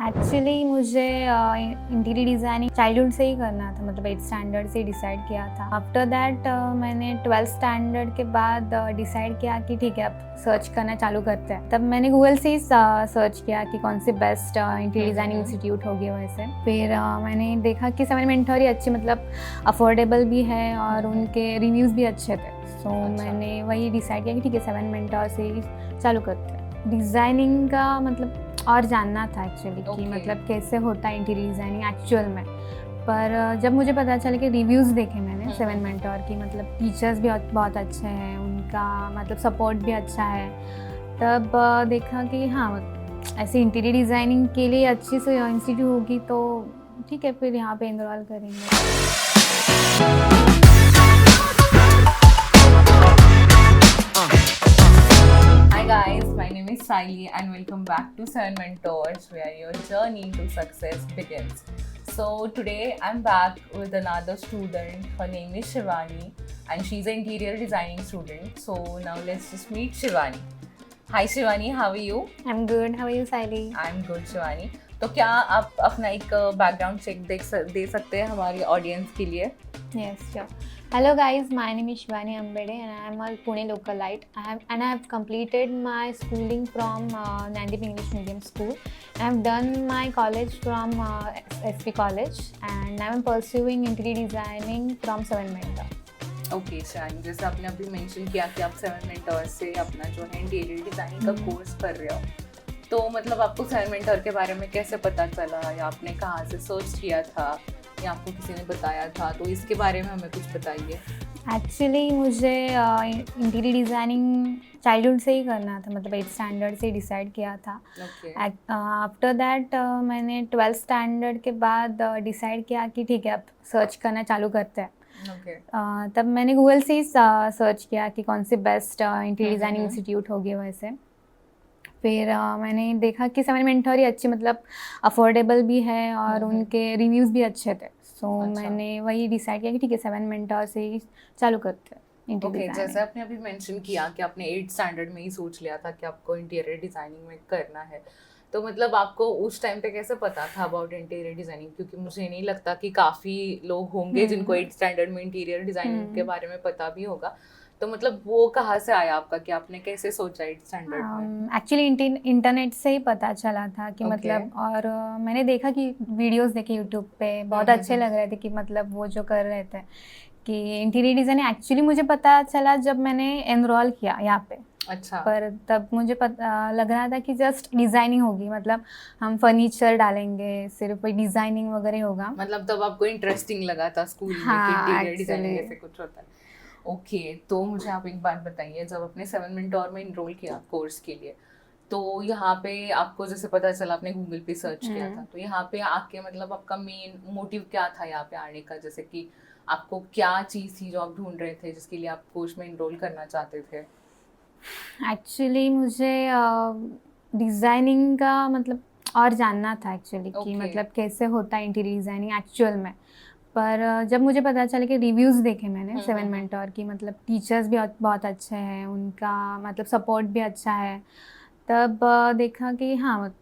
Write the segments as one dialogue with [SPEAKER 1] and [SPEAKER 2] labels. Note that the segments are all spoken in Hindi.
[SPEAKER 1] एक्चुअली मुझे इंटीरियर डिज़ाइनिंग चाइल्डहुड से ही करना था, मतलब 8th स्टैंडर्ड से डिसाइड किया था। आफ्टर दैट मैंने 12th स्टैंडर्ड के बाद डिसाइड किया कि ठीक है, अब सर्च करना चालू करते हैं। तब मैंने गूगल से ही सर्च किया कि कौन सी बेस्ट इंटीरियर डिज़ाइनिंग इंस्टीट्यूट होगी वैसे। फिर मैंने देखा कि सेवन मेंटोर अच्छी, मतलब अफोर्डेबल भी है और उनके रिव्यूज़ भी अच्छे थे। सो मैंने वही डिसाइड किया कि ठीक है, सेवन मेंटोर से ही चालू करते हैं। डिज़ाइनिंग का मतलब और जानना था एक्चुअली कि मतलब कैसे होता है इंटीरियर डिज़ाइनिंग एक्चुअल में। पर जब मुझे पता चला कि रिव्यूज़ देखे मैंने सेवन मेंटोर की, मतलब टीचर्स भी बहुत अच्छे हैं, उनका मतलब सपोर्ट भी अच्छा है, तब देखा कि हाँ, ऐसे इंटीरियर डिज़ाइनिंग के लिए अच्छी से इंस्टीट्यूट होगी तो ठीक है, फिर यहाँ पे एनरोल करेंगे।
[SPEAKER 2] Hi guys, my name is Saili and welcome back to Seven Mentors, where your journey to success begins. So today I'm back with another student. Her name is Shivani and she's an interior designing student. So now let's just meet Shivani. Hi Shivani, how are you?
[SPEAKER 1] I'm good. How are you, Saili?
[SPEAKER 2] I'm good Shivani. तो क्या आप अपना एक बैकग्राउंड चेक दे सकते हैं हमारी ऑडियंस के लिए?
[SPEAKER 1] Yes, sure. Hello guys, my name is Shivani Ambede and I am a Pune localite. I have completed my schooling from Nandip English Medium School. I have done my college from SP College and I am pursuing interior designing from Seven Mentor.
[SPEAKER 2] Okay Shivani, जैसे आपने अभी मेंशन किया कि आप सेवन मेंटोर से अपना जो है इंटीरियर डिजाइनिंग का कोर्स कर रहे हो, तो मतलब आपको सेवन मेंटोर के बारे में कैसे पता चला, या आपने कहाँ से सर्च किया था, या आपको किसी ने बताया था? तो इसके बारे में हमें कुछ बताइए।
[SPEAKER 1] एक्चुअली मुझे इंटीरियर डिज़ाइनिंग चाइल्डहुड से ही करना था, मतलब 8th स्टैंडर्ड से डिसाइड किया था। आफ्टर दैट मैंने 12th स्टैंडर्ड के बाद डिसाइड किया कि ठीक है, अब सर्च करना चालू करते हैं। तब मैंने गूगल से ही सर्च किया कि कौन सी बेस्ट इंटीरियर डिज़ाइनिंग इंस्टीट्यूट होगी वैसे। फिर मैंने देखा कि सेवन मेंटोर अच्छी, मतलब अफोर्डेबल भी है और उनके रिव्यूज़ भी अच्छे थे। सो मैंने वही डिसाइड किया कि ठीक है, सेवन मेंटोर से ही चालू करते हैं।
[SPEAKER 2] ओके, जैसे आपने अभी मेंशन किया कि आपने 8th स्टैंडर्ड में ही सोच लिया था कि आपको इंटीरियर डिजाइनिंग में करना है, तो मतलब आपको उस टाइम पे कैसे पता था अबाउट इंटीरियर डिजाइनिंग? क्योंकि मुझे नहीं लगता कि काफ़ी लोग होंगे जिनको 8th स्टैंडर्ड में इंटीरियर डिजाइनिंग के बारे में पता भी होगा। तो मतलब वो कहाँ से आया आपका, कि आपने कैसे सोचा 8th स्टैंडर्ड में?
[SPEAKER 1] एक्चुअली इंटरनेट से ही पता चला था कि मतलब, और मैंने देखा कि वीडियोस देखे यूट्यूब पे, बहुत अच्छे लग रहे थे कि मतलब वो जो कर रहे थे कि इंटीरियर डिज़ाइनिंग। एक्चुअली मुझे पता चला जब मैंने एनरोल किया यहाँ पे।
[SPEAKER 2] अच्छा।
[SPEAKER 1] पर तब मुझे पता लग रहा था कि जस्ट डिज़ाइनिंग होगी, मतलब हम फर्नीचर डालेंगे, सिर्फ डिज़ाइनिंग वगैरह होगा।
[SPEAKER 2] मतलब तब आपको इंटरेस्टिंग लगा था स्कूल में कि इंटीरियर डिजाइनिंग ऐसे कुछ होता है। ओके, तो मुझे आप एक बात बताइए, जब आपने सेवन मेंटोर में इनरोल किया कोर्स के लिए, तो यहाँ पे आपको जैसे पता चला, आपने गूगल पे सर्च किया था, तो यहाँ पे आके मतलब आपका मेन मोटिव क्या था यहाँ पे आने का? जैसे कि आपको क्या चीज़ थी जो आप ढूंढ रहे थे जिसके लिए आप कोर्स में इनरोल करना चाहते थे?
[SPEAKER 1] एक्चुअली मुझे डिज़ाइनिंग का मतलब और जानना था एक्चुअली कि मतलब कैसे होता है इंटीरियर डिज़ाइनिंग एक्चुअल में। पर जब मुझे पता चला कि रिव्यूज़ देखे मैंने सेवन मेंटोर की, मतलब टीचर्स भी बहुत अच्छे हैं, उनका मतलब सपोर्ट भी अच्छा है, तब देखा कि हाँ,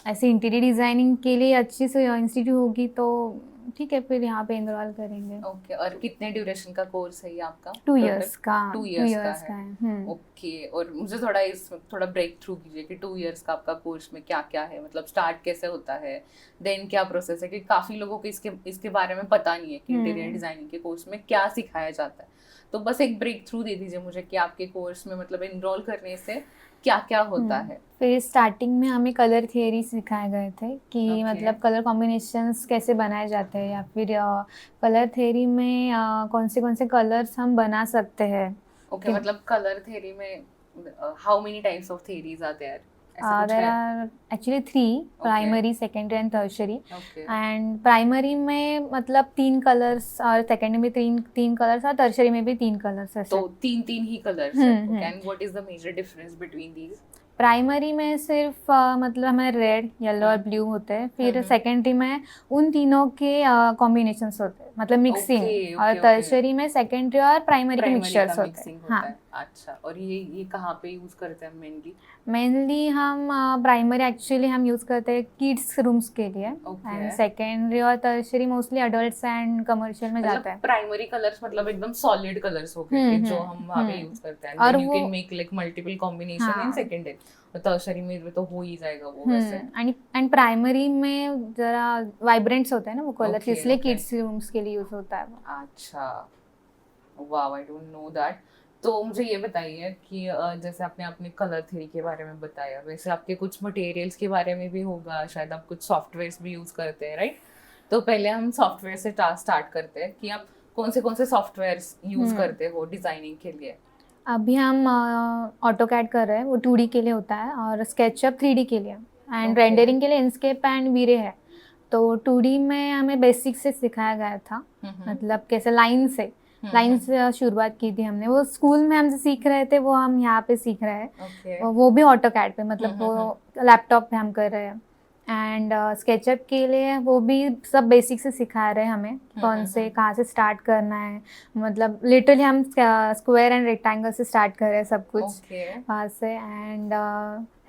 [SPEAKER 1] ऐसे इंटीरियर डिज़ाइनिंग के लिए अच्छी से इंस्टीट्यूट होगी तो ठीक है, फिर यहाँ पे एनरोल करेंगे।
[SPEAKER 2] ओके, और कितने ड्यूरेशन का कोर्स है ये आपका?
[SPEAKER 1] 2 इयर्स का।
[SPEAKER 2] 2 इयर्स का है। ओके, और मुझे थोड़ा ब्रेक थ्रू कीजिए कि 2 इयर्स का आपका कोर्स में क्या क्या है, मतलब स्टार्ट कैसे होता है, देन क्या प्रोसेस है? क्योंकि काफ़ी लोगों को इसके बारे में पता नहीं है कि इंटीरियर डिजाइनिंग के कोर्स में क्या सिखाया जाता है। तो बस एक ब्रेक थ्रू दे दीजिए मुझे कि आपके कोर्स में मतलब इनरोल करने से क्या क्या होता है।
[SPEAKER 1] फिर स्टार्टिंग में हमें कलर थियरी सिखाए गए थे कि मतलब कलर कॉम्बिनेशंस कैसे बनाए जाते हैं, या फिर कलर थियरी में कौन से कलर्स हम बना सकते हैं।
[SPEAKER 2] ओके, मतलब कलर थियरी में how many types of theories are there?
[SPEAKER 1] There are actually 3, primary, secondary and tertiary. And primary में मतलब 3 कलर्स, और सेकेंडरी में तीन कलर्स, और टर्शरी में भी 3 कलर्स।
[SPEAKER 2] तो तीन ही कलर्स हैं। And what is the major difference between these?
[SPEAKER 1] Primary में सिर्फ मतलब हमारे रेड, येलो और ब्लू होते हैं। फिर सेकेंडरी में उन तीनों के कॉम्बिनेशंस होते हैं, मतलब मिक्सिंग। और टर्शरी में सेकेंडरी और प्राइमरी के मिक्सचर्स होते हैं। हाँ,
[SPEAKER 2] अच्छा, और ये कहाँ पे यूज करते हैं मेनली?
[SPEAKER 1] मेनली हम प्राइमरी एक्चुअली हम यूज़ करते हैं किड्स रूम्स के लिए,
[SPEAKER 2] ओके।
[SPEAKER 1] एंड सेकेंडरी और tertiary mostly adults and commercial में
[SPEAKER 2] मतलब
[SPEAKER 1] जाता है।
[SPEAKER 2] प्राइमरी कलर्स मतलब एकदम सॉलिड कलर्स हो गए कि जो हम वहाँ पे यूज करते हैं,
[SPEAKER 1] और
[SPEAKER 2] देन यू
[SPEAKER 1] वो
[SPEAKER 2] can make like multiple combination in
[SPEAKER 1] हाँ
[SPEAKER 2] सेकेंडरी, और टर्शरी में तो हो ही जाएगा वो वैसे।
[SPEAKER 1] एंड प्राइमरी में जरा वाइब्रेंट्स होते हैं ना वो कलर्स,
[SPEAKER 2] ओके
[SPEAKER 1] इसलिए
[SPEAKER 2] ओके।
[SPEAKER 1] किड्स रूम्स के लिए यूज़ होता है वो।
[SPEAKER 2] अच्छा, वाह, आई डोंट नो दैट। तो मुझे ये बताइए कि जैसे आपने अपने कलर थ्योरी के बारे में बताया, वैसे आपके कुछ मटेरियल्स के बारे में भी होगा, शायद आप कुछ सॉफ्टवेयर्स भी यूज करते हैं, राइट? तो पहले हम सॉफ्टवेयर से स्टार्ट करते हैं कि आप कौन से सॉफ्टवेयर्स यूज
[SPEAKER 1] हम्म
[SPEAKER 2] करते हो डिजाइनिंग के लिए?
[SPEAKER 1] अभी हम ऑटोकैड कर रहे हैं, वो 2D के लिए होता है, और स्केचअप 3D के लिए, एंड
[SPEAKER 2] ओके।
[SPEAKER 1] रेंडरिंग के लिए इंस्केप एंड वीरे है। तो 2D में हमें बेसिक से सिखाया गया था, मतलब कैसे लाइन से शुरुआत की थी हमने। वो स्कूल में हमसे सीख रहे थे, वो हम यहाँ पे सीख रहे हैं,
[SPEAKER 2] ओके।
[SPEAKER 1] वो भी ऑटोकैड पे, मतलब वो लैपटॉप पे हम कर रहे हैं। एंड स्केचअप के लिए वो भी सब बेसिक से सिखा रहे हैं हमें, कौन से कहाँ से स्टार्ट करना है, मतलब लिटरली हम स्क्वायर एंड रेक्टेंगल से स्टार्ट कर रहे हैं सब कुछ
[SPEAKER 2] ओके।
[SPEAKER 1] वहाँ से। एंड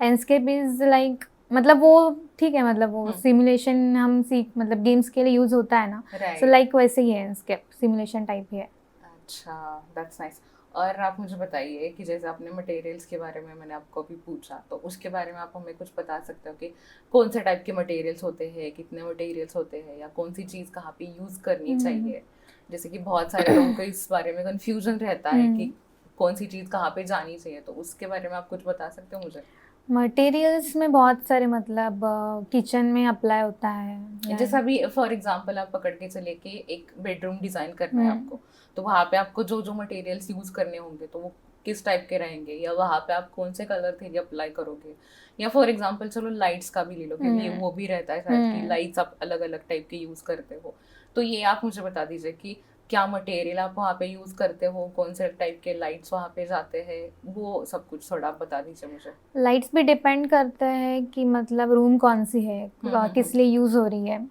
[SPEAKER 1] एंडस्केप इज लाइक, मतलब वो ठीक है, मतलब वो सिमुलेशन हम सीख, मतलब गेम्स के लिए यूज होता है ना, सो
[SPEAKER 2] राइट।
[SPEAKER 1] लाइक वैसे ही है, एंडस्केप सिमुलेशन टाइप ही है।
[SPEAKER 2] अच्छा, दैट्स नाइस। और आप मुझे बताइए कि जैसे आपने मटेरियल्स के बारे में मैंने आपको अभी पूछा, तो उसके बारे में आप हमें कुछ बता सकते हो कि कौन से टाइप के मटेरियल्स होते हैं, कितने मटेरियल्स होते हैं, या कौन सी चीज़ कहाँ पे यूज़ करनी चाहिए? जैसे कि बहुत सारे लोगों को इस बारे में कंफ्यूजन रहता है कि कौन सी चीज़ कहाँ पे जानी चाहिए, तो उसके बारे में आप कुछ बता सकते हो मुझे?
[SPEAKER 1] मटेरियल्स में बहुत सारे, मतलब किचन में अप्लाई होता है
[SPEAKER 2] जैसे अभी फॉर एग्जांपल आप पकड़ के चलिए कि एक बेडरूम डिजाइन करना है आपको, तो वहाँ पे आपको जो जो मटेरियल्स यूज करने होंगे तो वो किस टाइप के रहेंगे, या वहाँ पे आप कौन से कलर थेरी अप्लाई करोगे? या फॉर एग्जांपल चलो लाइट्स का भी ले लो, क्योंकि वो भी रहता है शायद कि लाइट्स आप अलग अलग टाइप के यूज करते हो, तो ये आप मुझे बता दीजिए कि क्या मटेरियल आप वहाँ पे यूज करते हो, कौन से टाइप के लाइट्स वहाँ पे जाते हैं, वो सब कुछ थोड़ा आप बता दीजिए मुझे।
[SPEAKER 1] लाइट्स भी डिपेंड करता है कि मतलब रूम कौन सी है, किस लिए यूज हो रही है।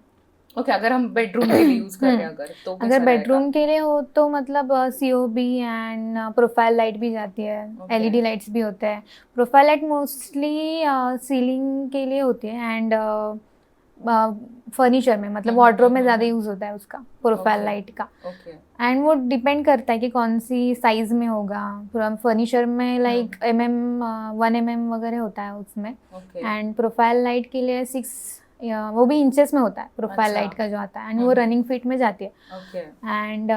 [SPEAKER 2] ओके, अगर हम बेडरूम के लिए यूज कर रहे हैं अगर, तो
[SPEAKER 1] अगर
[SPEAKER 2] कैसा रहेगा?
[SPEAKER 1] बेडरूम के लिए हो तो मतलब COB एंड प्रोफाइल लाइट भी जाती है,
[SPEAKER 2] Okay.
[SPEAKER 1] LED लाइट्स भी होते हैं। प्रोफाइल लाइट मोस्टली सीलिंग के लिए होती है, एंड फर्नीचर में, मतलब वार्डरोब में ज़्यादा यूज़ होता है उसका, प्रोफाइल
[SPEAKER 2] Okay.
[SPEAKER 1] लाइट का।
[SPEAKER 2] ओके।
[SPEAKER 1] एंड वो डिपेंड करता है कि कौन सी साइज में होगा। फर्नीचर में लाइक 1 mm वगैरह होता है उसमें,
[SPEAKER 2] ओके।
[SPEAKER 1] एंड प्रोफाइल लाइट के लिए 6, वो भी इंचेस में होता है प्रोफाइल
[SPEAKER 2] अच्छा।
[SPEAKER 1] लाइट का जो आता है, एंड वो रनिंग फीट में जाती है।
[SPEAKER 2] ओके।
[SPEAKER 1] एंड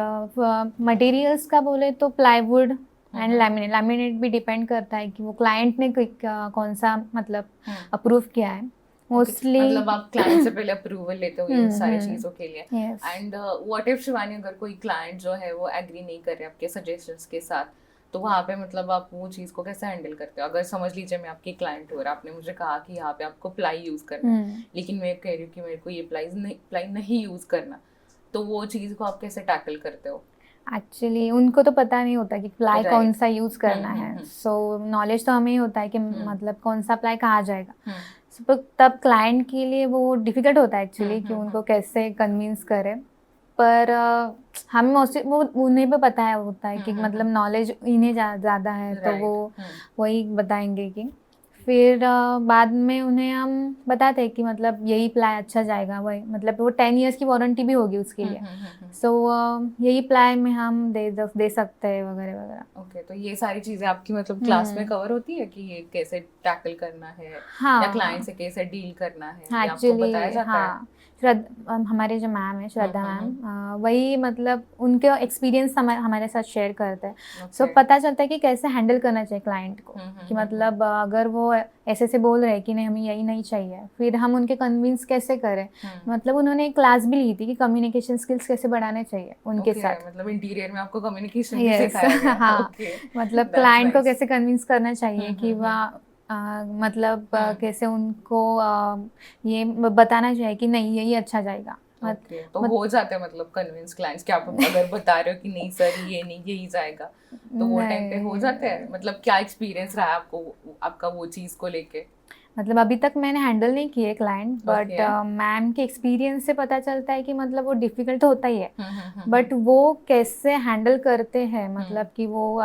[SPEAKER 1] मटेरियल्स का बोले तो प्लाईवुड एंड लैमिनेट भी डिपेंड करता है कि वो क्लाइंट ने कौन सा मतलब अप्रूव किया है मोस्टली।
[SPEAKER 2] मतलब आप क्लाइंट से पहले अप्रूवल लेते हो इन सारी चीजों के लिए?
[SPEAKER 1] Yes.
[SPEAKER 2] And what if Shivani, अगर कोई क्लाइंट जो है वो एग्री नहीं कर रहे आपके सजेशंस के साथ, तो वहाँ पे मतलब आप वो चीज़ को कैसे हैंडल करते हो? अगर समझ लीजिए मैं आपकी क्लाइंट हूँ और आपने मुझे कहा कि यहाँ पे आपको प्लाई यूज़ करना है, लेकिन मैं कह रही हूँ कि मेरे को ये प्लाई नहीं यूज़ करना, तो वो चीज़ को आप कैसे टैकल करते हो?
[SPEAKER 1] एक्चुअली उनको तो पता नहीं होता कि प्लाई
[SPEAKER 2] Right.
[SPEAKER 1] कौन सा यूज़ करना है, सो नॉलेज तो हमें ही होता है कि मतलब कौन सा प्लाई कहाँ जाएगा। So, तब क्लाइंट के लिए वो डिफ़िकल्ट होता है एक्चुअली कि उनको कैसे कन्विंस करें। पर हमें मोस्टली वो उन्हें भी पता है होता है कि मतलब नॉलेज इन्हें ज़्यादा है, तो
[SPEAKER 2] Right.
[SPEAKER 1] वो वही बताएंगे कि फिर बाद में उन्हें हम बताते हैं कि मतलब यही प्लाई अच्छा जाएगा, वही मतलब वो 10 years की वारंटी भी होगी उसके लिए, सो यही प्लाई में हम दे सकते हैं वगैरह वगैरह।
[SPEAKER 2] ओके, तो ये सारी चीज़ें आपकी मतलब क्लास में कवर होती है कि ये कैसे टैकल करना है, या क्लाइंट से कैसे डील करना है, ये आपको बताया जाता है?
[SPEAKER 1] हमारे जो मैम है श्रद्धा मैम, वही मतलब उनके एक्सपीरियंस हमारे साथ शेयर करते हैं, सो पता चलता है कि कैसे हैंडल करना चाहिए क्लाइंट को, कि मतलब अगर वो ऐसे से बोल रहे हैं कि नहीं हमें यही नहीं चाहिए, फिर हम उनके कन्विंस कैसे करें। मतलब उन्होंने एक क्लास भी ली थी कि कम्युनिकेशन स्किल्स कैसे बढ़ाने चाहिए उनके साथ।
[SPEAKER 2] मतलब इंटीरियर में आपको कम्युनिकेशन भी सिखाया गया?
[SPEAKER 1] हाँ, मतलब क्लाइंट को कैसे कन्विंस करना चाहिए कि वह मतलब कैसे उनको ये बताना चाहिए कि नहीं यही अच्छा जाएगा।
[SPEAKER 2] ओके, तो हो जाते हैं मतलब कन्विंस क्लाइंट्स कि आप अगर बता रहे हो कि नहीं सर ये नहीं यही जाएगा, तो वो टाइम पे हो जाते हैं? मतलब क्या एक्सपीरियंस रहा आपको, आपका वो चीज़ को लेके?
[SPEAKER 1] मतलब अभी तक मैंने हैंडल नहीं किए क्लाइंट, बट मैम के एक्सपीरियंस से पता चलता है कि मतलब वो डिफ़िकल्ट होता ही है, बट वो कैसे हैंडल करते हैं, मतलब कि वो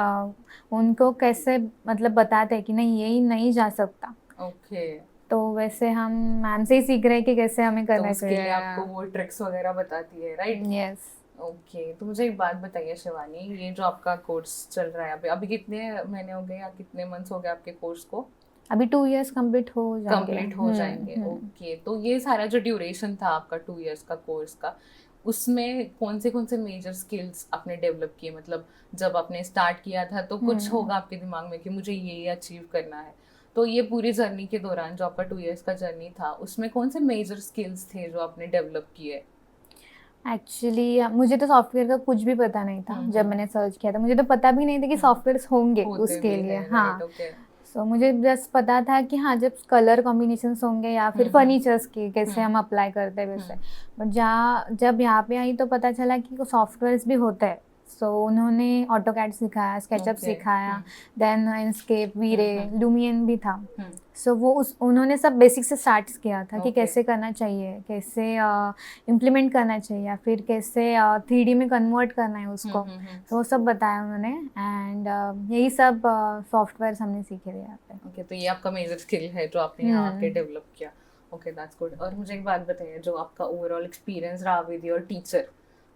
[SPEAKER 1] उनको कैसे मतलब बताते हैं कि नहीं यही नहीं जा सकता,
[SPEAKER 2] ओके।
[SPEAKER 1] तो वैसे हम मैम से ही सीख रहे हैं कि कैसे हमें
[SPEAKER 2] तो
[SPEAKER 1] करना
[SPEAKER 2] उसके लिए
[SPEAKER 1] चाहिए।
[SPEAKER 2] आपको वो ट्रिक्स वगैरह बताती है, राइट?
[SPEAKER 1] यस।
[SPEAKER 2] ओके, तो मुझे एक बात बताइए शिवानी, ये जो आपका कोर्स चल रहा है अभी अभी कितने महीने हो गए या कितने मंथ्स हो गए आपके कोर्स को?
[SPEAKER 1] अभी 2 years कंप्लीट हो जाएंगे।
[SPEAKER 2] कंप्लीट हो जाएंगे, ओके। तो ये सारा जो ड्यूरेशन था आपका 2 इयर्स का कोर्स का, उसमें कौन से मेजर स्किल्स आपने डेवलप किए? मतलब जब आपने स्टार्ट किया था तो कुछ होगा आपके दिमाग में कि मुझे ये अचीव करना है, तो ये पूरी जर्नी के दौरान जो आपका 2 इयर्स का जर्नी था उसमें कौन से मेजर स्किल्स थे जो आपने डेवलप किए?
[SPEAKER 1] एक्चुअली मुझे तो सॉफ्टवेयर का कुछ भी पता नहीं था। जब मैंने सर्च किया था मुझे तो पता भी नहीं था कि सॉफ्टवेयर होंगे
[SPEAKER 2] होते
[SPEAKER 1] उसके
[SPEAKER 2] भी
[SPEAKER 1] लिए।
[SPEAKER 2] हैं,
[SPEAKER 1] हाँ,
[SPEAKER 2] राइट, ओके।
[SPEAKER 1] सो मुझे बस पता था कि हाँ जब कलर कॉम्बिनेशंस होंगे या फिर फर्नीचर्स के कैसे हम अप्लाई करते हैं वैसे। बट जब यहाँ पे आई तो पता चला कि सॉफ्टवेयर्स भी होते हैं। सो उन्होंने ऑटोकैड सिखाया, स्केचअप
[SPEAKER 2] ओके।
[SPEAKER 1] सिखाया, देन इंस्केप, वीरे, लुमियन भी था।
[SPEAKER 2] हम्म।
[SPEAKER 1] सो वो उन्होंने सब बेसिक से स्टार्ट किया था कि
[SPEAKER 2] Okay.
[SPEAKER 1] कैसे करना चाहिए, कैसे इम्प्लीमेंट करना चाहिए, या फिर कैसे 3D में कन्वर्ट करना है उसको। तो वो सब बताया उन्होंने, एंड यही सब सॉफ्टवेयर हमने सीखे थे यहाँ पे।
[SPEAKER 2] ओके, तो ये आपका मेजर स्किल है जो आपने यहाँ आके डेवलप किया। Okay, that's good. और मुझे एक बात बताइए, जो आपका ओवरऑल एक्सपीरियंस रहा विद योर टीचर,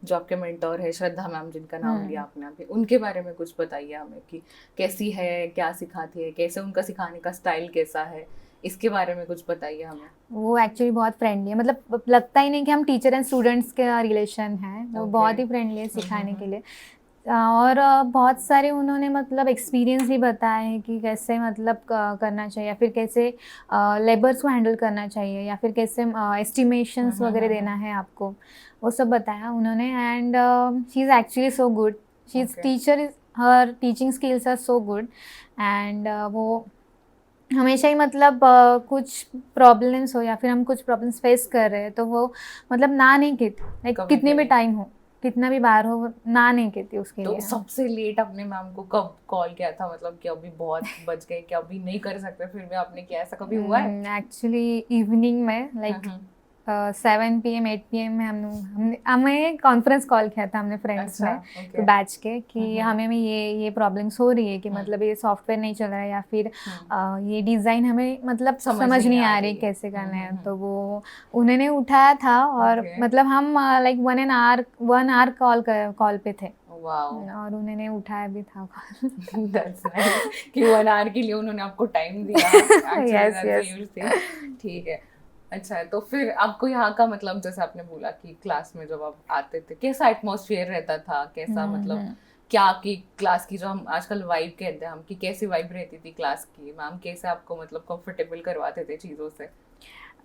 [SPEAKER 2] जो आपके मेंटोर है श्रद्धा मैम जिनका नाम लिया आपने अभी, उनके बारे में कुछ बताइए हमें कि कैसी है, क्या सिखाती है, कैसे उनका सिखाने का स्टाइल कैसा है, इसके बारे में कुछ बताइए हमें।
[SPEAKER 1] वो एक्चुअली बहुत फ्रेंडली है, मतलब लगता ही नहीं कि हम टीचर एंड स्टूडेंट्स का रिलेशन है। वो बहुत ही फ्रेंडली है सिखाने के लिए। और बहुत सारे उन्होंने मतलब एक्सपीरियंस भी बताए हैं कि कैसे मतलब करना चाहिए, या फिर कैसे लेबर्स को हैंडल करना चाहिए, या फिर कैसे एस्टिमेशंस वगैरह देना है आपको, वो सब बताया उन्होंने। And she is actually so good, she is teacher, is her teaching skills are so good. And वो हमेशा ही मतलब कुछ प्रॉब्लम्स हो या फिर हम कुछ प्रॉब्लम्स फेस कर रहे हैं तो वो मतलब ना नहीं कहती, लाइक
[SPEAKER 2] कभी
[SPEAKER 1] कितने भी
[SPEAKER 2] नहीं।
[SPEAKER 1] टाइम हो, कितना भी बार हो, वो ना नहीं कहती उसके
[SPEAKER 2] तो
[SPEAKER 1] लिए।
[SPEAKER 2] सबसे लेट आपने मैम को कब कॉल किया था? मतलब कि अभी बहुत बज गए, कि अभी नहीं कर सकते, फिर भी आपने किया, ऐसा कभी हुआ है?
[SPEAKER 1] एक्चुअली इवनिंग में लाइक 7 PM 8 PM में हमें कॉन्फ्रेंस कॉल किया था हमने फ्रेंड्स
[SPEAKER 2] अच्छा,
[SPEAKER 1] में,
[SPEAKER 2] ओके।
[SPEAKER 1] तो बैच के कि हमें में ये प्रॉब्लम्स हो रही है कि मतलब ये सॉफ्टवेयर नहीं चल रहा है, या फिर ये डिज़ाइन हमें मतलब समझ नहीं आ रही कैसे करना है। तो वो उन्होंने उठाया था, और
[SPEAKER 2] Okay.
[SPEAKER 1] मतलब हम लाइक 1 hour कॉल पे थे,
[SPEAKER 2] वाओ,
[SPEAKER 1] और उन्होंने उठाया भी था कॉल।
[SPEAKER 2] दैट्स नाइस कि 1 आवर के लिए उन्होंने आपको टाइम दिया। Actually
[SPEAKER 1] yes
[SPEAKER 2] that's a
[SPEAKER 1] yes.
[SPEAKER 2] Huge thing. ठीक है। अच्छा, तो फिर आपको यहाँ का मतलब, जैसे आपने बोला कि क्लास में जब आप आते थे कैसा एटमॉस्फेयर रहता था, कैसा मतलब क्या आपकी क्लास की, जो हम आजकल वाइब कहते हैं हम, कि कैसी वाइब रहती थी क्लास की? मैम कैसे आपको मतलब कंफर्टेबल करवाते थे चीज़ों से?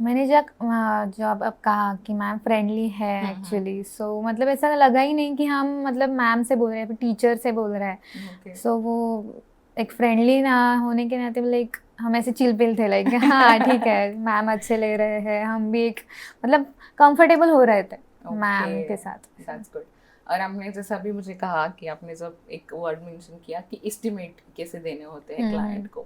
[SPEAKER 1] मैंने जब अब कहा कि मैम फ्रेंडली है एक्चुअली, सो मतलब ऐसा लगा ही नहीं कि हम मतलब मैम से बोल रहे हैं, फिर टीचर से बोल रहे हैं। सो वो एक फ्रेंडली ना होने के नाते लाइक हम ऐसे चिल पिल थे, लाइक हाँ ठीक है मैम अच्छे ले रहे हैं, हम भी एक मतलब कंफर्टेबल हो रहे थे मैम के साथ।
[SPEAKER 2] That's good. और आपने जैसा अभी मुझे कहा कि आपने जब एक वर्ड मेंशन किया कि एस्टिमेट कैसे देने होते हैं क्लाइंट को,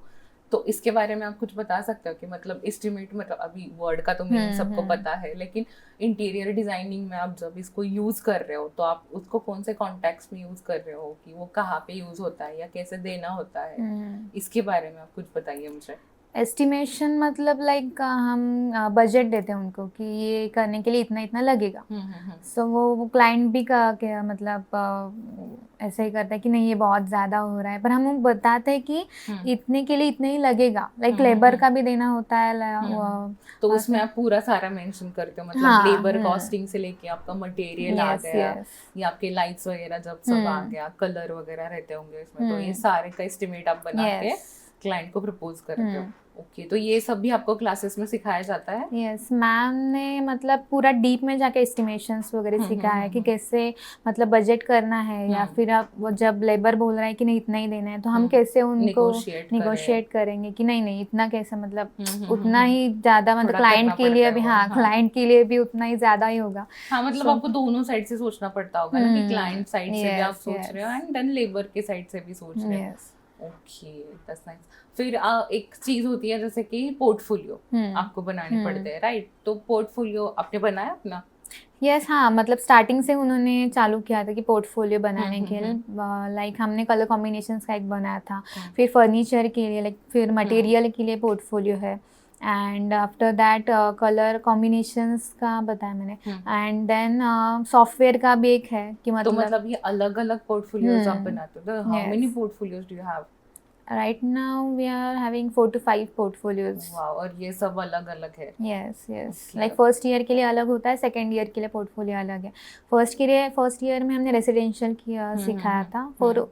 [SPEAKER 2] तो इसके बारे में आप कुछ बता सकते हो कि मतलब एस्टिमेट, मतलब अभी वर्ड का तो मीनिंग सबको पता है, लेकिन इंटीरियर डिजाइनिंग में आप जब इसको यूज कर रहे हो तो आप उसको कौन से कॉन्टेक्स्ट में यूज कर रहे हो, कि वो कहाँ पे यूज होता है या कैसे देना होता है, इसके बारे में आप कुछ बताइए मुझे।
[SPEAKER 1] एस्टिमेशन मतलब लाइक हम बजट देते हैं उनको कि ये करने के लिए इतना इतना लगेगा। सो वो क्लाइंट भी क्या मतलब ऐसे ही करता है कि नहीं ये बहुत ज़्यादा हो रहा है, पर हम बताते हैं कि इतने के लिए इतने ही लगेगा, लाइक लेबर का भी देना होता है।
[SPEAKER 2] तो उसमें आप पूरा सारा मेंशन करते हो, मतलब लेबर कॉस्टिंग से लेके आपका मटेरियल आ गया, या आपके लाइट्स वगैरह जब सब आ गया, कलर वगैरह रहते होंगे इसमें, तो ये सारे का एस्टिमेट आप बना के क्लाइंट को प्रपोज करते हो। ओके, तो ये सब भी आपको क्लासेस में सिखाया जाता है?
[SPEAKER 1] यस, मैम ने मतलब पूरा डीप में जाके एस्टिमेशंस वगैरह सिखाया है कि कैसे मतलब बजट करना है, या फिर आप वो जब लेबर बोल रहा है कि नहीं इतना ही देना है तो हम कैसे उनको निगोशिएट करेंगे कि नहीं नहीं इतना कैसे, मतलब उतना ही ज़्यादा, मतलब क्लाइंट के लिए भी, हाँ क्लाइंट के लिए भी उतना ही ज़्यादा ही होगा।
[SPEAKER 2] हाँ, मतलब आपको दोनों साइड से सोचना पड़ता होगा ना, कि क्लाइंट साइड से भी आप सोच रहे हो एंड देन लेबर के साइड से भी सोच रहे हो। Okay, that's nice. फिर एक चीज होती है जैसे कि पोर्टफोलियो आपको बनाने पड़ते हैं, राइट? तो पोर्टफोलियो आपने बनाया अपना?
[SPEAKER 1] यस हाँ, मतलब स्टार्टिंग से उन्होंने चालू किया था कि पोर्टफोलियो बनाने के लिए लाइक हमने कलर कॉम्बिनेशंस का एक बनाया था, फिर फर्नीचर के लिए लाइक फिर मटेरियल के लिए पोर्टफोलियो है, and after that colour combinations का बताया मैंने, एंड देन सॉफ्टवेयर का भी एक है कि
[SPEAKER 2] तो
[SPEAKER 1] मतलब
[SPEAKER 2] ये अलग अलग पोर्टफोलियोज आप
[SPEAKER 1] हम्म,
[SPEAKER 2] बनाते हो, how many
[SPEAKER 1] yes.
[SPEAKER 2] Portfolios do you have?
[SPEAKER 1] Right now we are having 4 to 5 portfolios.
[SPEAKER 2] वाह, और ये सब अलग अलग है?
[SPEAKER 1] Yes yes,
[SPEAKER 2] Okay.
[SPEAKER 1] Like first year के लिए अलग होता है, सेकेंड ईयर के लिए पोर्टफोलियो अलग है। फर्स्ट ईयर में हमने रेसिडेंशियल किया सिखाया था, फिर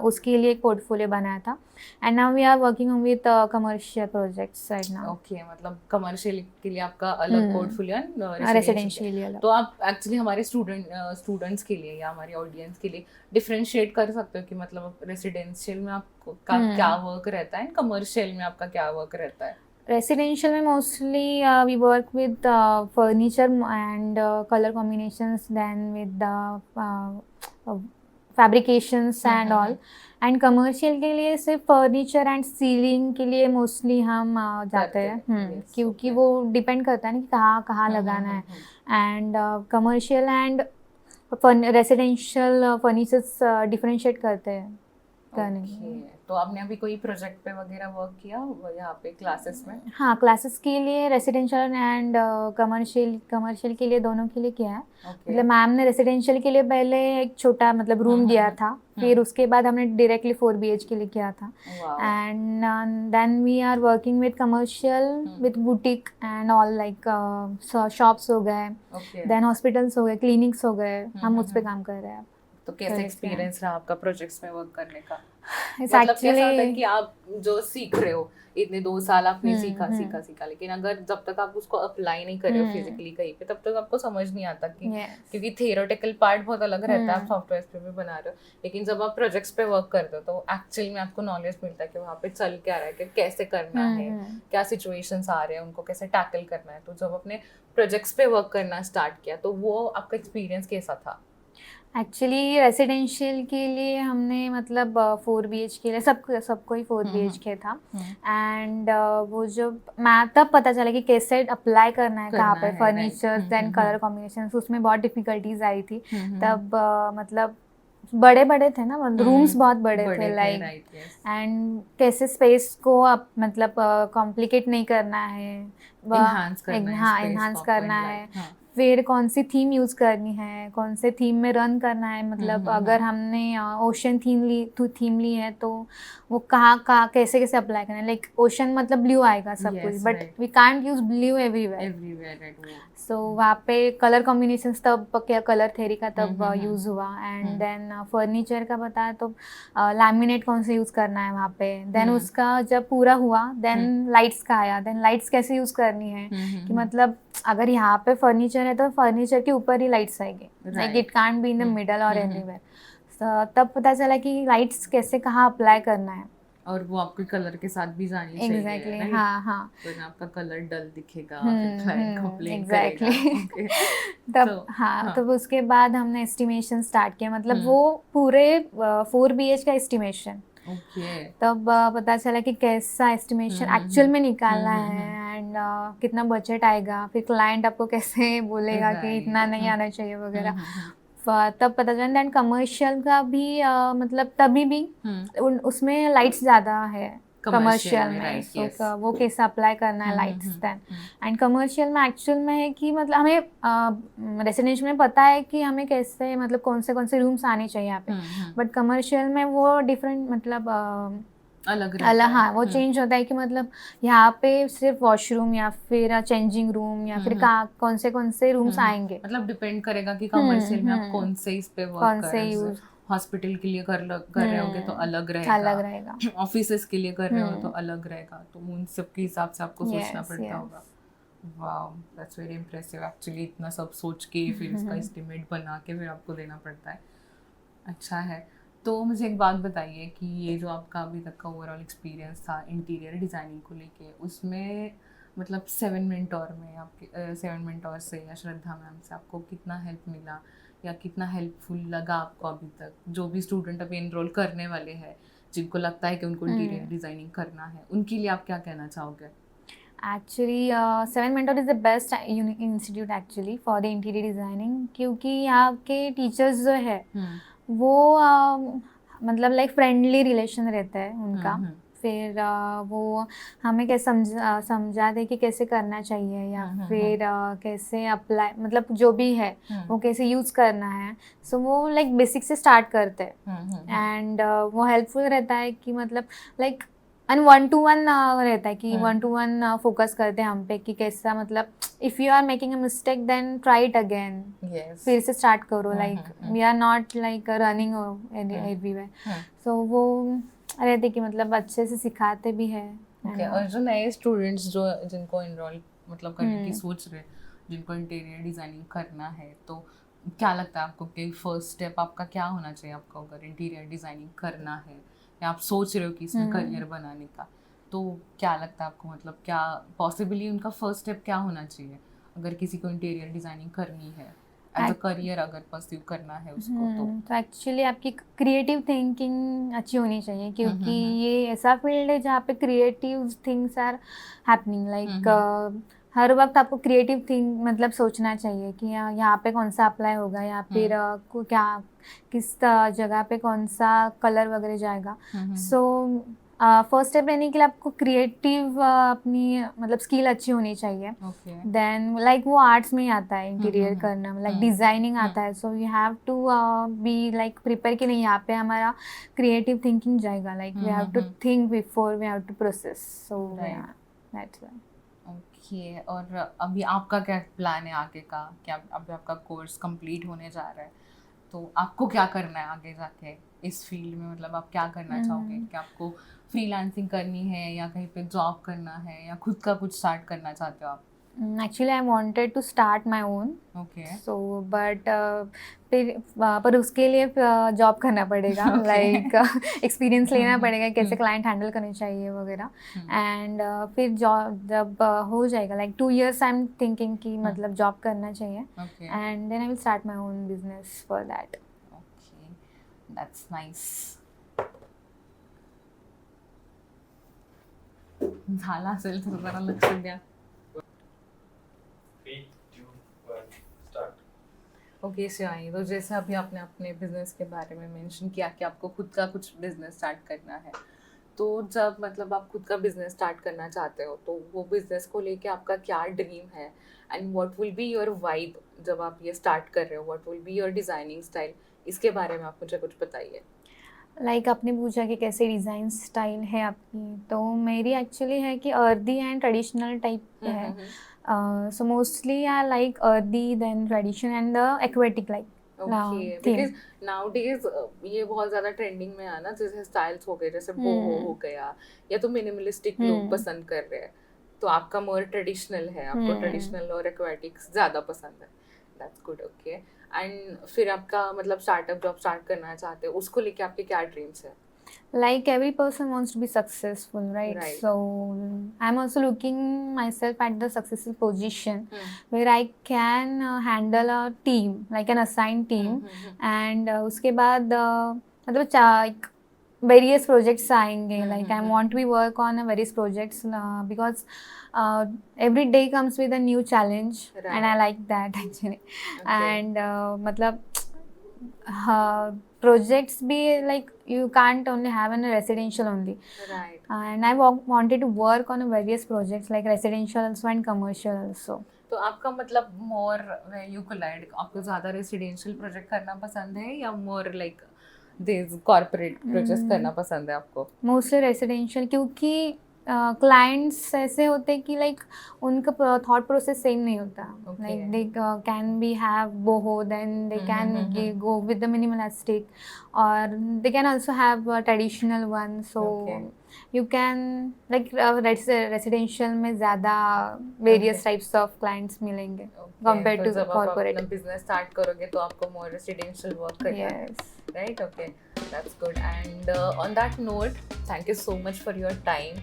[SPEAKER 1] उसके लिए एक पोर्टफोलियो बनाया था, and now we are working with commercial projects right now.
[SPEAKER 2] Okay, मतलब कमर्शियल के लिए आपका अलग पोर्टफोलियो है,
[SPEAKER 1] रेसिडेंशियल अलग।
[SPEAKER 2] तो आप एक्चुअली हमारे स्टूडेंट्स के लिए या हमारी ऑडियंस के लिए डिफरेंशिएट कर सकते हो कि मतलब रेसिडेंशियल में आपका क्या वर्क रहता है, कमर्शियल में आपका क्या वर्क रहता है?
[SPEAKER 1] रेसिडेंशियल में mostly we work with furniture and colour combinations, then with fabrications and all, and commercial के लिए सिर्फ फर्नीचर एंड सीलिंग के लिए मोस्टली हम जाते हैं, क्योंकि वो डिपेंड करता है ना कि कहाँ कहाँ लगाना है, and commercial and residential furnitures differentiate करते हैं करने में।
[SPEAKER 2] तो आपने अभी कोई प्रोजेक्ट पे वगैरह वर्क किया यहाँ पे क्लासेस में?
[SPEAKER 1] हाँ, क्लासेस के लिए रेसिडेंशियल एंड कमर्शियल के लिए दोनों के लिए किया है। मतलब मैम ने रेसिडेंशियल के लिए पहले एक छोटा मतलब रूम दिया था, फिर उसके बाद हमने डायरेक्टली 4 BH के लिए किया था, and then we are working with commercial with boutique and all, like shops हो गए, देन हॉस्पिटल्स हो गए, क्लिनिक्स हो गए, हम उस पर काम कर रहे हैं।
[SPEAKER 2] तो कैसा एक्सपीरियंस रहा आपका प्रोजेक्ट्स में वर्क करने का?
[SPEAKER 1] It's
[SPEAKER 2] मतलब
[SPEAKER 1] actually
[SPEAKER 2] कैसा होता है कि आप जो सीख रहे हो, इतने 2 साल आपने सीखा, लेकिन अगर जब तक आप उसको अप्लाई नहीं कर रहे हो फिजिकली कहीं पे, तब तक आपको समझ नहीं आता कि क्योंकि थियोरेटिकल पार्ट बहुत अलग रहता है, आप सॉफ्टवेयर पे भी बना रहे हो, लेकिन जब आप प्रोजेक्ट्स पे वर्क करते हो तो एक्चुअली में आपको नॉलेज मिलता है कि वहाँ पे चल क्या रहा है, कि कैसे करना है, क्या सिचुएशंस आ रहे हैं, उनको कैसे टैकल करना है। तो जब अपने प्रोजेक्ट्स पे वर्क करना स्टार्ट किया तो वो आपका एक्सपीरियंस कैसा था?
[SPEAKER 1] एक्चुअली रेसिडेंशियल के लिए हमने मतलब 4 BH के लिए सबको ही 4 BH के था, एंड वो जो मैं तब पता चला कि कैसे अप्लाई करना है कहाँ पे, फर्नीचर देन कलर कॉम्बिनेशन, उसमें बहुत डिफिकल्टीज आई थी तब। मतलब बड़े बड़े थे ना, रूम्स बहुत बड़े थे लाइक, एंड कैसे स्पेस को आप मतलब कॉम्प्लिकेट नहीं करना है, एनहांस करना है, फिर कौन सी थीम यूज़ करनी है, कौन से थीम में रन करना है, मतलब अगर हमने ओशन थीम ली है तो वो कहाँ कैसे कैसे अप्लाई करना है, लाइक ओशन मतलब ब्लू आएगा सब कुछ, but we can't use blue everywhere, so वहाँ पे कलर कॉम्बिनेशंस तब क्या कलर थेरी का तब यूज़ हुआ, एंड देन फर्नीचर का बताया तो लैमिनेट कौन से यूज़ करना है वहाँ पे, देन उसका जब पूरा हुआ देन लाइट्स का आया, देन लाइट्स कैसे यूज़ करनी है, कि मतलब अगर यहाँ पे फर्नीचर है तो फर्नीचर के ऊपर ही लाइट्स आएंगे, like it can't be in the middle और एवरीवेयर। तब पता चला कि लाइट्स कैसे कहाँ अप्लाई करना है,
[SPEAKER 2] और वो आपके कलर के साथ भी जानी चाहिए।
[SPEAKER 1] एग्जैक्टली, हाँ,
[SPEAKER 2] तो आपका कलर डल दिखेगा, फिर क्लाइंट कंप्लेन करेगा।
[SPEAKER 1] तब तब उसके बाद हमने एस्टिमेशन स्टार्ट किया, मतलब वो पूरे 4 BH का एस्टिमेशन, तब पता चला कि कैसा एस्टिमेशन एक्चुअल में निकालना है, एंड कितना बजट आएगा, फिर क्लाइंट आपको कैसे बोलेगा कि इतना नहीं आना चाहिए वगैरह, तब पता चला। दैन कमर्शियल का भी मतलब तभी भी उसमें लाइट्स ज़्यादा है कमर्शियल में, सो वो कैसे अप्लाई करना है लाइट्स दैन, एंड कमर्शियल में एक्चुअल में है कि मतलब हमें रेसिडेंशियल में पता है कि हमें कैसे मतलब कौन से रूम्स आने चाहिए यहाँ पे, बट कमर्शियल में वो डिफरेंट मतलब अलग, हाँ, वो चेंज होता है कि मतलब यहाँ पे सिर्फ वॉशरूम या फिर चेंजिंग रूम या फिर कौन से रूम्स आएंगे,
[SPEAKER 2] मतलब डिपेंड करेगा कि कमर्शियल में आप कौन से इस पे वर्क कर रहे हो। हॉस्पिटल के लिए कर रहे होगे तो अलग रहेगा, ऑफिसेस के लिए कर रहे हो तो अलग रहेगा, तो उन सब के हिसाब से आपको सोचना पड़ता होगा। Wow, that's very impressive actually, इतना सब सोच के फिर इसका एस्टिमेट बना के फिर आपको देना पड़ता है। अच्छा है। तो मुझे एक बात बताइए कि ये जो आपका अभी तक का ओवरऑल एक्सपीरियंस था इंटीरियर डिज़ाइनिंग को लेके, उसमें मतलब 7 मेंटोर में आपके 7 मेंटोर से या श्रद्धा मैम से आपको कितना हेल्प मिला या कितना हेल्पफुल लगा आपको अभी तक? जो भी स्टूडेंट अभी एनरोल करने वाले हैं, जिनको लगता है कि उनको इंटीरियर डिज़ाइनिंग करना है, उनके लिए आप क्या कहना चाहोगे?
[SPEAKER 1] Actually seven mentor is the best institute actually for the interior designing, क्योंकि यहाँ के टीचर्स जो है वो मतलब लाइक फ्रेंडली रिलेशन रहता है उनका। फिर वो हमें कैसे समझाते कि कैसे करना चाहिए या फिर कैसे अप्लाई, मतलब जो भी है वो कैसे यूज़ करना है। सो वो लाइक बेसिक से स्टार्ट करते हैं एंड वो हेल्पफुल रहता है कि मतलब लाइक एंड 1-to-1 रहता है कि 1-to-1 फोकस करते हैं हम पे कि कैसा, मतलब if you are making a mistake then try it again, फिर से स्टार्ट करो। Like we are not like running everywhere. So वो रहते कि मतलब अच्छे से सिखाते भी है।
[SPEAKER 2] और जो नए स्टूडेंट्स जो जिनको इनरोल मतलब करने की सोच रहे, जिनको इंटीरियर डिजाइनिंग करना है, तो क्या लगता है आपको कि फर्स्ट स्टेप आपका क्या होना चाहिए? आपको अगर इंटीरियर डिजाइनिंग करना है या आप सोच रहे हो कि इसमें करियर बनाने का, तो क्या लगता है आपको, मतलब क्या पॉसिबली उनका फर्स्ट स्टेप क्या होना चाहिए अगर किसी को इंटीरियर डिजाइनिंग करनी है एज अ करियर, अगर परस्यू करना है उसको?
[SPEAKER 1] तो एक्चुअली आपकी क्रिएटिव थिंकिंग अच्छी होनी चाहिए, क्योंकि ये ऐसा फील्ड है जहाँ पे creative things are happening. Like हर वक्त आपको क्रिएटिव थिंग मतलब सोचना चाहिए कि यहाँ पे कौन सा अप्लाई होगा या फिर क्या किस जगह पे कौन सा कलर वगैरह जाएगा। सो फर्स्ट स्टेप लेने के लिए आपको क्रिएटिव अपनी मतलब स्किल अच्छी होनी चाहिए। देन लाइक वो आर्ट्स में ही आता है इंटीरियर करना, लाइक डिजाइनिंग आता है। So you have to be like prepare कि नहीं, यहाँ पे हमारा क्रिएटिव थिंकिंग जाएगा। Like we have to think before we have to process. So that's why.
[SPEAKER 2] Okay, और अभी आपका क्या प्लान है आगे का? क्या अभी आपका कोर्स कंप्लीट होने जा रहा है, तो आपको क्या करना है आगे जाके इस फील्ड में? मतलब आप क्या करना चाहोगे? क्या आपको फ्रीलांसिंग करनी है या कहीं पे जॉब करना है या खुद का कुछ स्टार्ट करना चाहते हो आप?
[SPEAKER 1] Actually, I wanted to start my own.
[SPEAKER 2] Okay.
[SPEAKER 1] So, but फिर पर उसके लिए जॉब करना पड़ेगा। लाइक एक्सपीरियंस लेना पड़ेगा कैसे क्लाइंट हैंडल करने चाहिए वगैरह। एंड फिर जॉब जब हो जाएगा like 2 years I am thinking कि मतलब जॉब करना चाहिए। And then I will start my own business for that.
[SPEAKER 2] Okay, that's nice. झाला असेल तर जरा लक्ष द्या। ओके शिवानी, तो जैसे अभी आपने अपने बिजनेस के बारे में मेंशन किया कि आपको खुद का कुछ बिजनेस स्टार्ट करना है, तो जब मतलब आप खुद का बिजनेस स्टार्ट करना चाहते हो, तो वो बिजनेस को लेके आपका क्या ड्रीम है and what will be your vibe जब आप ये स्टार्ट कर रहे हो? What will be your designing style? इसके बारे में आप मुझे कुछ बताइए।
[SPEAKER 1] लाइक आपने पूछा कि कैसे डिज़ाइन स्टाइल है आपकी, तो मेरी एक्चुअली है कि अर्दी एंड ट्रेडिशनल टाइप है। So mostly I like earthy, then tradition and the aquatic like
[SPEAKER 2] Okay, because nowadays ये बहुत ज़्यादा ट्रेंडिंग में है ना, जैसे स्टाइल्स हो गए, जैसे बोहो हो गया, या तो मिनिमलिस्टिक लोग पसंद कर रहे हैं, तो आपका मोर ट्रेडिशनल है, आपको ट्रेडिशनल और एक्वाटिक्स ज़्यादा पसंद है। That's good. ओके, एंड फिर आपका मतलब स्टार्टअप जॉब स्टार्ट करना चाहते हो, उसको लेके आपके क्या ड्रीम्स है?
[SPEAKER 1] Like every person wants to be successful, right? So I'm also looking myself at the successful position where I can handle a team, like an assigned team, and उसके बाद मतलब various projects आएंगे। Like I want to be work on various projects because every day comes with a new challenge, and I like that actually. And मतलब projects be like you can't only have in a residential only,
[SPEAKER 2] right?
[SPEAKER 1] And I wanted to work on various projects like residential also and commercial also.
[SPEAKER 2] तो आपका मतलब मोर यू कोलाइड, आपको ज़्यादा रेसिडेंशियल प्रोजेक्ट करना पसंद है या more like this corporate project करना पसंद है आपको?
[SPEAKER 1] मोस्टली रेसिडेंशियल, क्योंकि क्लाइंट्स ऐसे होते हैं कि लाइक उनका थॉट प्रोसेस सेम नहीं होता। Like they can be have boho, then they can go with the minimalistic, और they can also have traditional one. So you can like residential में ज़्यादा वेरियस टाइप्स ऑफ क्लाइंट्स मिलेंगे compare to corporate.
[SPEAKER 2] Business start करोगे तो आपको मोर रेसिडेंशियल वर्क करना है, right? Okay, that's good. And on that note, thank you so much for your time,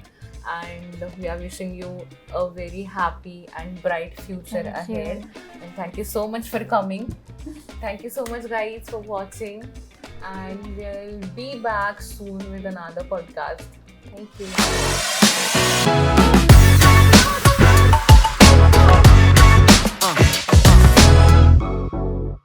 [SPEAKER 2] and we are wishing you a very happy and bright future ahead. And thank you so much for coming. Thank you so much guys for watching, and we'll be back soon with another podcast. Thank you.